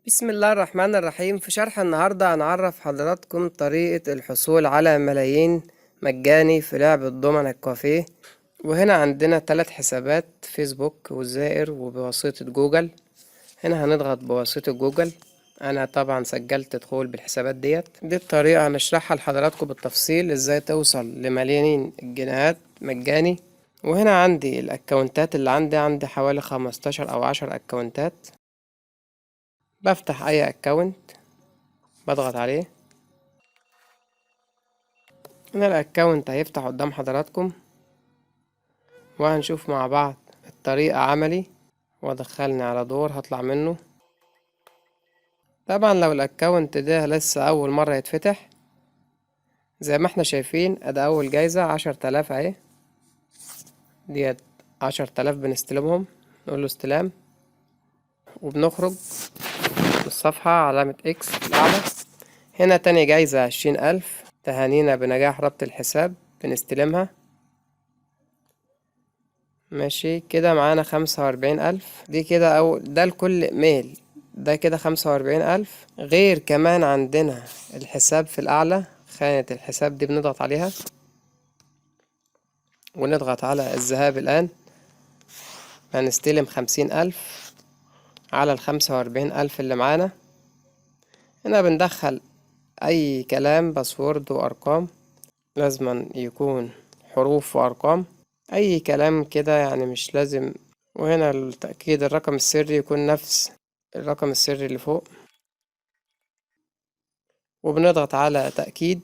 بسم الله الرحمن الرحيم. في شرح النهاردة هنعرف حضراتكم طريقة الحصول على ملايين مجاني في لعبة دومنا الكافيه. وهنا عندنا 3 حسابات: فيسبوك والزائر وبواسطة جوجل. هنا هنضغط بواسطة جوجل. انا طبعا سجلت دخول بالحسابات دي الطريقة هنشرحها لحضراتكم بالتفصيل ازاي توصل لملايين الجنيهات مجاني. وهنا عندي الاكونتات اللي عندي حوالي 15 او 10 اكونتات. بفتح اي اكونت، بضغط عليه. هنا الاكونت هيفتح قدام حضراتكم، وهنشوف مع بعض الطريقة عملي. ودخلني على دور هطلع منه. طبعا لو الاكونت ده لسه اول مرة يتفتح، زي ما احنا شايفين ادي اول جايزة 10,000 اهي. ديت 10,000 بنستلمهم، نقول له استلام وبنخرج من الصفحة علامة اكس في الاعلى. هنا تاني جايزة 20,000، تهانينا بنجاح ربط الحساب، بنستلمها. ماشي كده معانا 45,000. دي كده أو ده لكل ميل، ده كده 45,000. غير كمان عندنا الحساب في الأعلى، خانة الحساب دي بنضغط عليها ونضغط على الذهاب الآن. هنستلم 50,000 على ال45,000 اللي معانا. هنا بندخل أي كلام، باسورد وأرقام، لازما يكون حروف وأرقام، أي كلام كده يعني مش لازم. وهنا التأكيد الرقم السري يكون نفس الرقم السري اللي فوق، وبنضغط على تأكيد.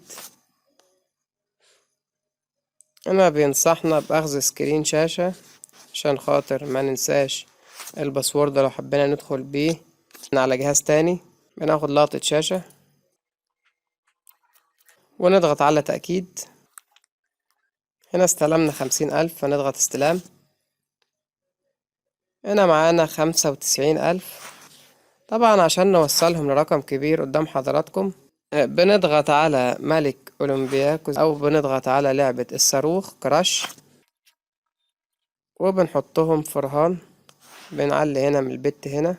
هنا بينصحنا بأخذ سكرين شاشة عشان خاطر ما ننساش الباسورد لو حبينا ندخل بيه على جهاز تاني. بناخد لقطة شاشة ونضغط على تأكيد. هنا استلمنا 50,000 فنضغط استلام. هنا معانا 95,000. طبعا عشان نوصلهم لرقم كبير قدام حضراتكم، بنضغط على ملك أولمبياكوس أو بنضغط على لعبة الصاروخ كراش وبنحطهم في رهان. بنعلي هنا من البت هنا،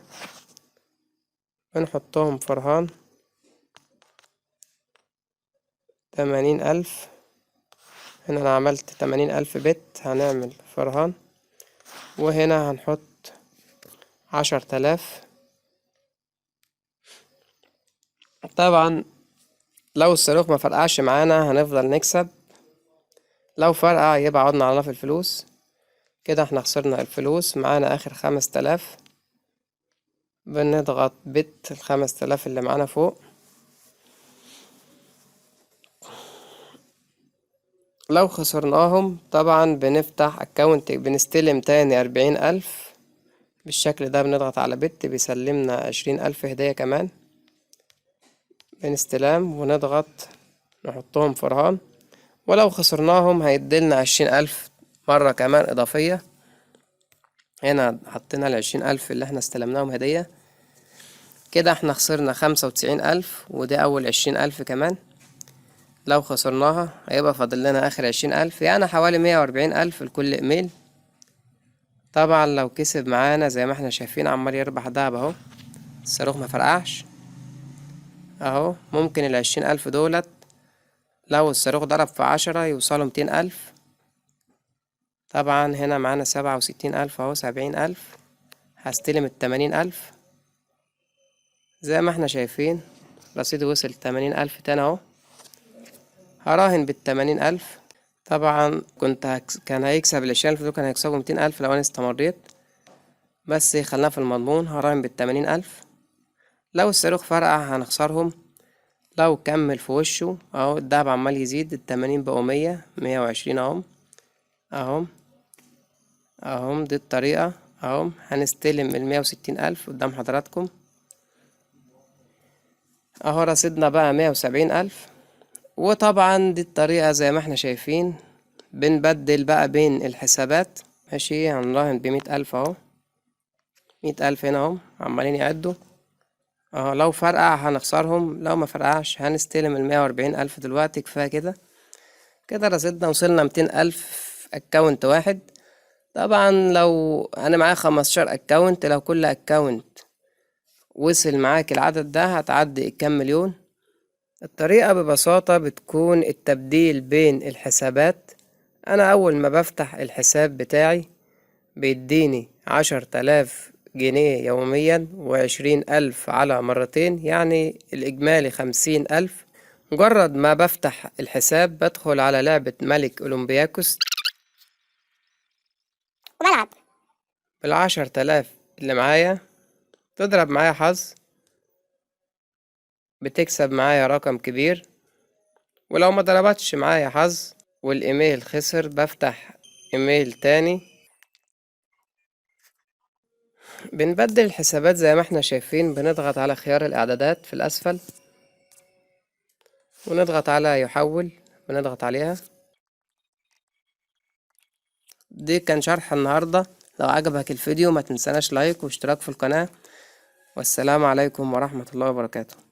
بنحطهم في رهان 80,000. هنا أنا عملت 80,000 بت، هنعمل في رهان. وهنا هنحط 10,000. طبعا لو الصاروخ ما فرقعش معانا هنفضل نكسب، لو فرقع يبقى عدنا على في الفلوس. كده احنا خسرنا الفلوس، معانا آخر 5,000. بنضغط بت ال5,000 اللي معانا فوق. لو خسرناهم طبعا بنفتح اكونت، بنستلم تاني 40,000 بالشكل ده. بنضغط على بت بيسلمنا 20,000 هدية كمان. بنستلام ونضغط نحطهم في رهان. ولو خسرناهم هيديلنا 20,000 مرة كمان إضافية. هنا حطينا ال20,000 اللي احنا استلمناهم هدية. كده احنا خسرنا 95,000، ودي أول 20,000 كمان. لو خسرناها هيبقى فاضل لنا آخر 20,000، يعني حوالي 140,000 لكل إيميل. طبعا لو كسب معانا زي ما احنا شايفين عمال يربح دهب اهو، الصاروخ ما فرقعش اهو. ممكن ال20,000 دولت لو الصاروخ ضرب في 10 يوصلوا 200,000. طبعا هنا معانا 67,000 اهو، 70,000. هستلم ال80,000 زي ما احنا شايفين. رصيدي وصل 80,000 تاني اهو. هراهن بال80,000. طبعا كان هيكسب ال20,000 دول، كان هيكسبوا 200,000 لو انا استمريت، بس خلينا في المضمون. هراهن بال80,000. لو الصاروخ فرقع هنخسرهم. لو كمل في وشه اهو، الدهب عمال يزيد، ال80 بقوا 100، 120 اهم اهم اهم. دي الطريقة اهم. هنستلم ال160,000 قدام حضراتكم اهو. رصيدنا بقى 170,000. وطبعا دي الطريقة زي ما احنا شايفين. بنبدل بقى بين الحسابات. ماشي، هنراهن ب100,000 اهو. 100,000 هنا اهم عمالين يعدوا اهو. لو فرقع هنخسرهم، لو ما فرقعش هنستلم ال140,000 دلوقتي. كفاية كده. كده رصيدنا وصلنا 200,000 في اكونت واحد. طبعا لو انا معايا 15 اكونت، لو كل اكونت وصل معاك العدد ده هتعدي الكام مليون. الطريقة ببساطة بتكون التبديل بين الحسابات. أنا أول ما بفتح الحساب بتاعي بيديني 10,000 جنيه يوميا و20,000 على مرتين، يعني الإجمالي 50,000. مجرد ما بفتح الحساب بدخل على لعبة ملك أولمبياكوس وبلعب بال10,000 اللي معايا، تضرب معايا حظ بتكسب معايا رقم كبير. ولو ما ضربتش معايا حظ والإيميل خسر بفتح إيميل تاني. بنبدل الحسابات زي ما احنا شايفين، بنضغط على خيار الإعدادات في الأسفل ونضغط على يحول، بنضغط عليها. دي كان شرح النهاردة. لو عجبك الفيديو ما تنساناش لايك واشتراك في القناة، والسلام عليكم ورحمة الله وبركاته.